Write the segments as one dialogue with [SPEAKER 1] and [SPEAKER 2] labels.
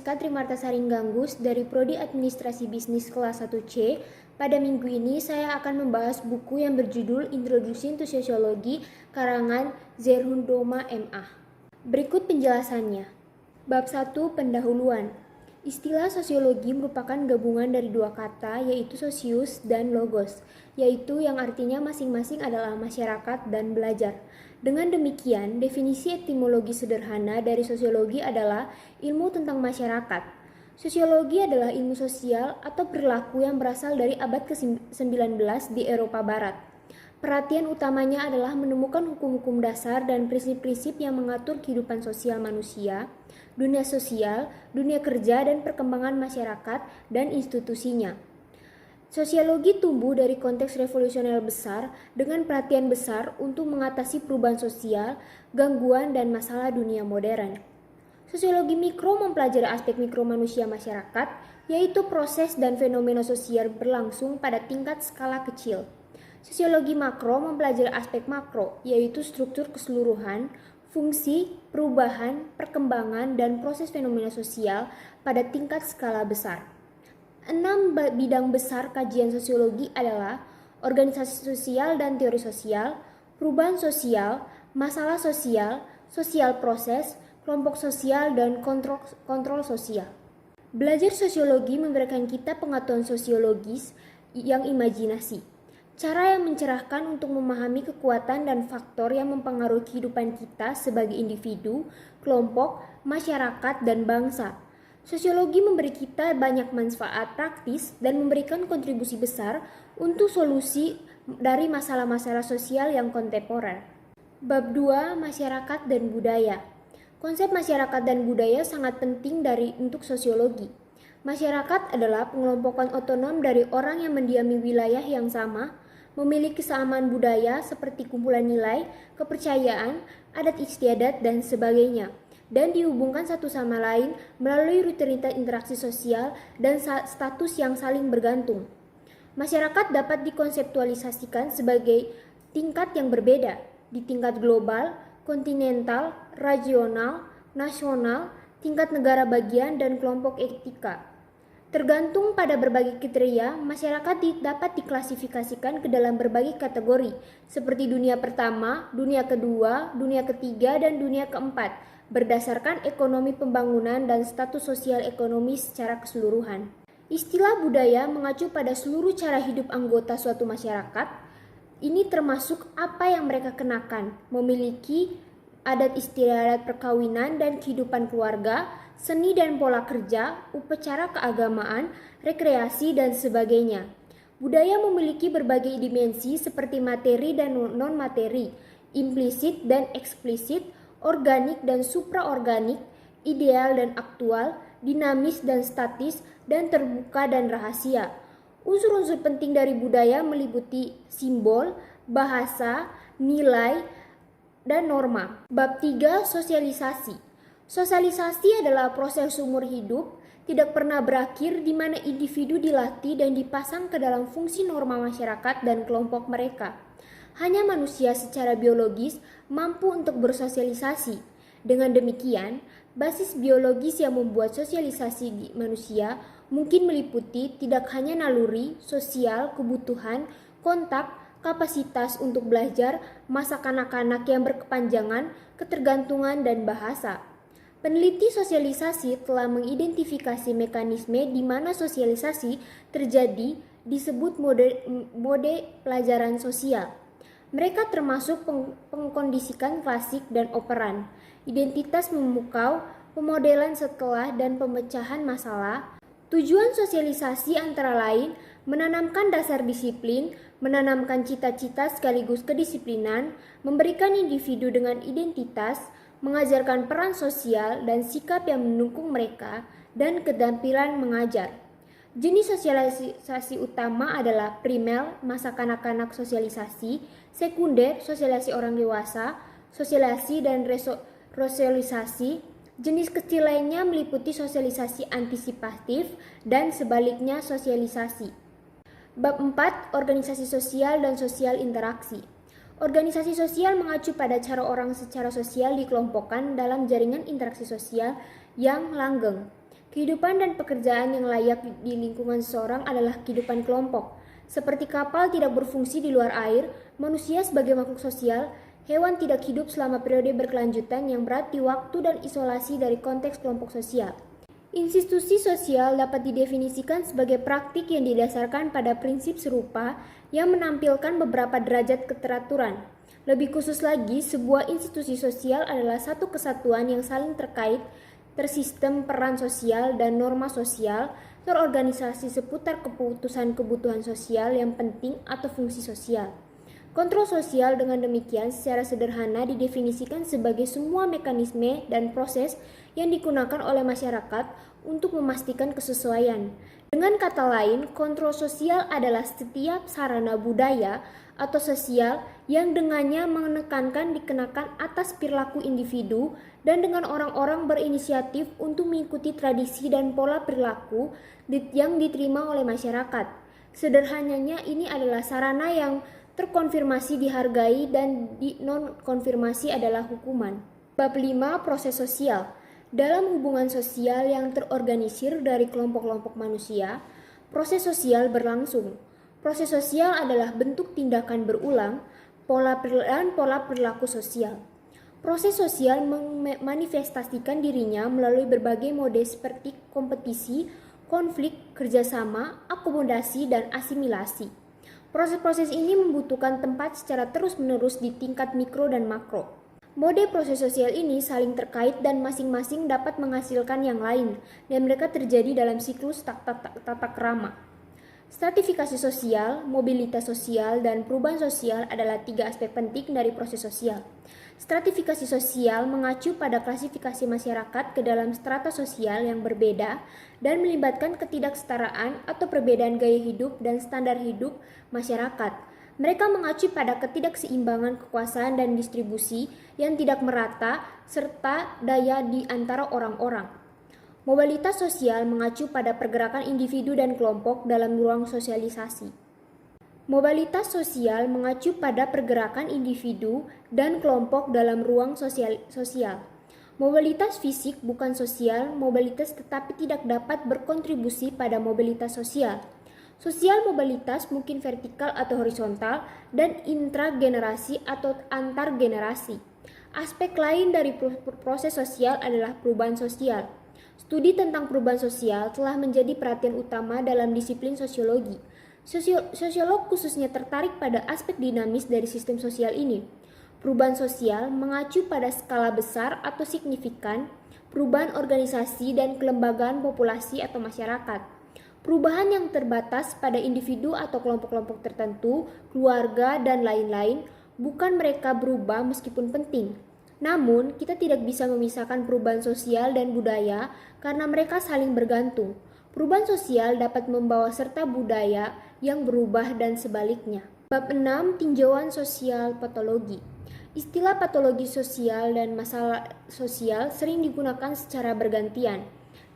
[SPEAKER 1] Siska Trimartasari Ganggus dari Prodi Administrasi Bisnis kelas 1C. Pada minggu ini saya akan membahas buku yang berjudul Introduction to Sociology karangan Zerhundoma MA. Berikut penjelasannya. Bab 1 Pendahuluan. Istilah sosiologi merupakan gabungan dari dua kata, yaitu sosius dan logos, yaitu yang artinya masing-masing adalah masyarakat dan belajar. Dengan demikian, definisi etimologi sederhana dari sosiologi adalah ilmu tentang masyarakat. Sosiologi adalah ilmu sosial atau perilaku yang berasal dari abad ke-19 di Eropa Barat. Perhatian utamanya adalah menemukan hukum-hukum dasar dan prinsip-prinsip yang mengatur kehidupan sosial manusia, dunia sosial, dunia kerja, dan perkembangan masyarakat dan institusinya. Sosiologi tumbuh dari konteks revolusioner besar dengan perhatian besar untuk mengatasi perubahan sosial, gangguan, dan masalah dunia modern. Sosiologi mikro mempelajari aspek mikro manusia masyarakat, yaitu proses dan fenomena sosial berlangsung pada tingkat skala kecil. Sosiologi makro mempelajari aspek makro, yaitu struktur keseluruhan, fungsi, perubahan, perkembangan, dan proses fenomena sosial pada tingkat skala besar. 6 bidang besar kajian sosiologi adalah organisasi sosial dan teori sosial, perubahan sosial, masalah sosial, sosial proses, kelompok sosial, dan kontrol sosial. Belajar sosiologi memberikan kita pengetahuan sosiologis yang imajinasi. Cara yang mencerahkan untuk memahami kekuatan dan faktor yang mempengaruhi kehidupan kita sebagai individu, kelompok, masyarakat, dan bangsa. Sosiologi memberi kita banyak manfaat praktis dan memberikan kontribusi besar untuk solusi dari masalah-masalah sosial yang kontemporer. Bab 2 Masyarakat dan Budaya. Konsep masyarakat dan budaya sangat penting untuk sosiologi. Masyarakat adalah pengelompokan otonom dari orang yang mendiami wilayah yang sama, memiliki kesamaan budaya seperti kumpulan nilai, kepercayaan, adat istiadat, dan sebagainya, dan dihubungkan satu sama lain melalui rutinitas interaksi sosial dan status yang saling bergantung. Masyarakat dapat dikonseptualisasikan sebagai tingkat yang berbeda, di tingkat global, kontinental, regional, nasional, tingkat negara bagian, dan kelompok etika. Tergantung pada berbagai kriteria, masyarakat dapat diklasifikasikan ke dalam berbagai kategori, seperti dunia pertama, dunia kedua, dunia ketiga, dan dunia keempat, berdasarkan ekonomi pembangunan dan status sosial ekonomi secara keseluruhan. Istilah budaya mengacu pada seluruh cara hidup anggota suatu masyarakat. Ini termasuk apa yang mereka kenakan, memiliki adat istiadat perkawinan dan kehidupan keluarga, seni dan pola kerja, upacara keagamaan, rekreasi, dan sebagainya. Budaya memiliki berbagai dimensi seperti materi dan non-materi, implisit dan eksplisit, organik dan supraorganik, ideal dan aktual, dinamis dan statis, dan terbuka dan rahasia. Unsur-unsur penting dari budaya meliputi simbol, bahasa, nilai, dan norma. Bab 3 Sosialisasi. Sosialisasi adalah proses umur hidup, tidak pernah berakhir di mana individu dilatih dan dipasang ke dalam fungsi norma masyarakat dan kelompok mereka. Hanya manusia secara biologis mampu untuk bersosialisasi. Dengan demikian, basis biologis yang membuat sosialisasi di manusia mungkin meliputi tidak hanya naluri, sosial, kebutuhan, kontak, kapasitas untuk belajar, masa kanak-kanak yang berkepanjangan, ketergantungan, dan bahasa. Peneliti sosialisasi telah mengidentifikasi mekanisme di mana sosialisasi terjadi disebut mode pelajaran sosial. Mereka termasuk pengkondisikan klasik dan operan, identitas memukau, pemodelan setelah, dan pemecahan masalah. Tujuan sosialisasi antara lain menanamkan dasar disiplin, menanamkan cita-cita sekaligus kedisiplinan, memberikan individu dengan identitas, mengajarkan peran sosial dan sikap yang mendukung mereka, dan keterampilan mengajar. Jenis sosialisasi utama adalah primer, masa kanak-kanak sosialisasi, sekunder, sosialisasi orang dewasa, sosialisasi dan resosialisasi. Jenis kecil lainnya meliputi sosialisasi antisipatif dan sebaliknya sosialisasi. Bab 4 Organisasi sosial dan sosial interaksi. Organisasi sosial mengacu pada cara orang secara sosial dikelompokkan dalam jaringan interaksi sosial yang langgeng. Kehidupan dan pekerjaan yang layak di lingkungan seseorang adalah kehidupan kelompok. Seperti kapal tidak berfungsi di luar air, manusia sebagai makhluk sosial, hewan tidak hidup selama periode berkelanjutan yang berarti waktu dan isolasi dari konteks kelompok sosial. Institusi sosial dapat didefinisikan sebagai praktik yang didasarkan pada prinsip serupa yang menampilkan beberapa derajat keteraturan. Lebih khusus lagi, sebuah institusi sosial adalah satu kesatuan yang saling terkait, tersistem peran sosial dan norma sosial, terorganisasi seputar keputusan-kebutuhan sosial yang penting atau fungsi sosial. Kontrol sosial dengan demikian secara sederhana didefinisikan sebagai semua mekanisme dan proses yang digunakan oleh masyarakat untuk memastikan kesesuaian. Dengan kata lain, kontrol sosial adalah setiap sarana budaya atau sosial yang dengannya menekankan dikenakan atas perilaku individu dan dengan orang-orang berinisiatif untuk mengikuti tradisi dan pola perilaku yang diterima oleh masyarakat. Sederhananya ini adalah sarana yang terkonfirmasi dihargai dan non-konfirmasi adalah hukuman. Bab 5. Proses sosial. Dalam hubungan sosial yang terorganisir dari kelompok-kelompok manusia, proses sosial berlangsung. Proses sosial adalah bentuk tindakan berulang, pola perilaku sosial. Proses sosial memanifestasikan dirinya melalui berbagai mode seperti kompetisi, konflik, kerjasama, akomodasi, dan asimilasi. Proses-proses ini membutuhkan tempat secara terus-menerus di tingkat mikro dan makro. Mode proses sosial ini saling terkait dan masing-masing dapat menghasilkan yang lain, dan mereka terjadi dalam siklus tata krama. Stratifikasi sosial, mobilitas sosial, dan perubahan sosial adalah 3 aspek penting dari proses sosial. Stratifikasi sosial mengacu pada klasifikasi masyarakat ke dalam strata sosial yang berbeda dan melibatkan ketidaksetaraan atau perbedaan gaya hidup dan standar hidup masyarakat. Mereka mengacu pada ketidakseimbangan kekuasaan dan distribusi yang tidak merata serta daya di antara orang-orang. Mobilitas sosial mengacu pada pergerakan individu dan kelompok dalam ruang sosialisasi. Mobilitas sosial mengacu pada pergerakan individu dan kelompok dalam ruang sosial. Mobilitas fisik bukan sosial, mobilitas tetapi tidak dapat berkontribusi pada mobilitas sosial. Sosial mobilitas mungkin vertikal atau horizontal dan intragenerasi atau antar generasi. Aspek lain dari proses sosial adalah perubahan sosial. Studi tentang perubahan sosial telah menjadi perhatian utama dalam disiplin sosiologi. Sosiolog khususnya tertarik pada aspek dinamis dari sistem sosial ini. Perubahan sosial mengacu pada skala besar atau signifikan, perubahan organisasi dan kelembagaan populasi atau masyarakat. Perubahan yang terbatas pada individu atau kelompok-kelompok tertentu, keluarga, dan lain-lain, bukan mereka berubah meskipun penting. Namun, kita tidak bisa memisahkan perubahan sosial dan budaya karena mereka saling bergantung. Perubahan sosial dapat membawa serta budaya yang berubah dan sebaliknya. Bab 6. Tinjauan sosial patologi. Istilah patologi sosial dan masalah sosial sering digunakan secara bergantian.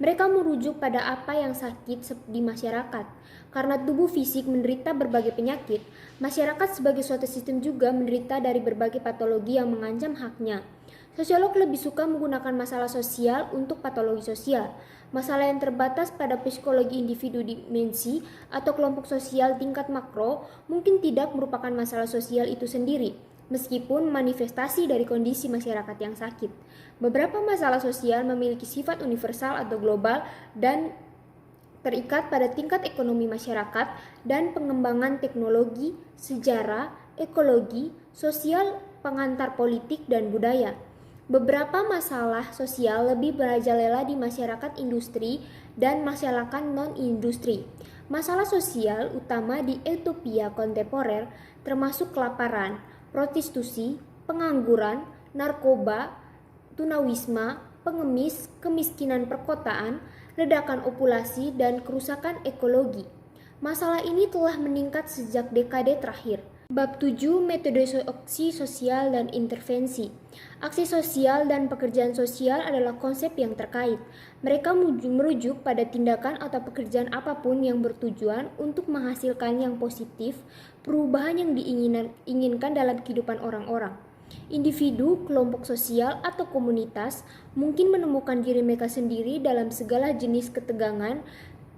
[SPEAKER 1] Mereka merujuk pada apa yang sakit di masyarakat. Karena tubuh fisik menderita berbagai penyakit, masyarakat sebagai suatu sistem juga menderita dari berbagai patologi yang mengancam haknya. Sosiolog lebih suka menggunakan masalah sosial untuk patologi sosial. Masalah yang terbatas pada psikologi individu dimensi atau kelompok sosial tingkat makro mungkin tidak merupakan masalah sosial itu sendiri, meskipun manifestasi dari kondisi masyarakat yang sakit. Beberapa masalah sosial memiliki sifat universal atau global dan terikat pada tingkat ekonomi masyarakat dan pengembangan teknologi, sejarah, ekologi, sosial, pengantar politik, dan budaya. Beberapa masalah sosial lebih merajalela di masyarakat industri dan masyarakat non-industri. Masalah sosial utama di Ethiopia kontemporer termasuk kelaparan, prostitusi, pengangguran, narkoba, tunawisma, pengemis, kemiskinan perkotaan, ledakan populasi, dan kerusakan ekologi. Masalah ini telah meningkat sejak dekade terakhir. Bab 7. Metode aksi sosial dan intervensi. Aksi sosial dan pekerjaan sosial adalah konsep yang terkait. Mereka merujuk pada tindakan atau pekerjaan apapun yang bertujuan untuk menghasilkan yang positif, perubahan yang diinginkan dalam kehidupan orang-orang. Individu, kelompok sosial, atau komunitas mungkin menemukan diri mereka sendiri dalam segala jenis ketegangan,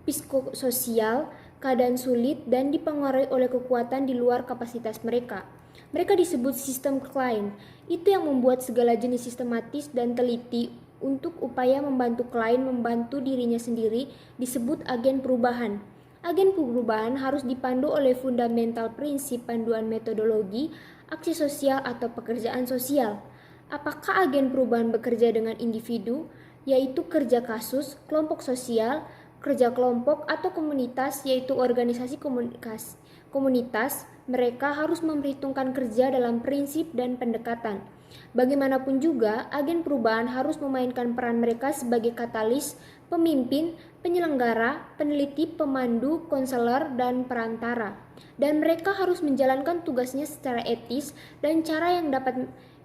[SPEAKER 1] psikososial, keadaan sulit, dan dipengaruhi oleh kekuatan di luar kapasitas mereka. Mereka disebut sistem klien. Itu yang membuat segala jenis sistematis dan teliti untuk upaya membantu klien membantu dirinya sendiri disebut agen perubahan. Agen perubahan harus dipandu oleh fundamental prinsip panduan metodologi, aksi sosial atau pekerjaan sosial. Apakah agen perubahan bekerja dengan individu, yaitu kerja kasus, kelompok sosial, kerja kelompok atau komunitas, yaitu organisasi komunitas, mereka harus memperhitungkan kerja dalam prinsip dan pendekatan. Bagaimanapun juga, agen perubahan harus memainkan peran mereka sebagai katalis, pemimpin, penyelenggara, peneliti, pemandu, konselor, dan perantara. Dan mereka harus menjalankan tugasnya secara etis dan cara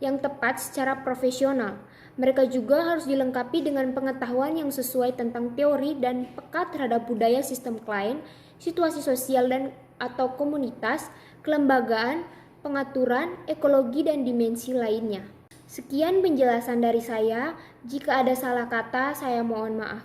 [SPEAKER 1] yang tepat secara profesional. Mereka juga harus dilengkapi dengan pengetahuan yang sesuai tentang teori dan peka terhadap budaya sistem klien, situasi sosial dan atau komunitas, kelembagaan, pengaturan, ekologi, dan dimensi lainnya. Sekian penjelasan dari saya. Jika ada salah kata, saya mohon maaf.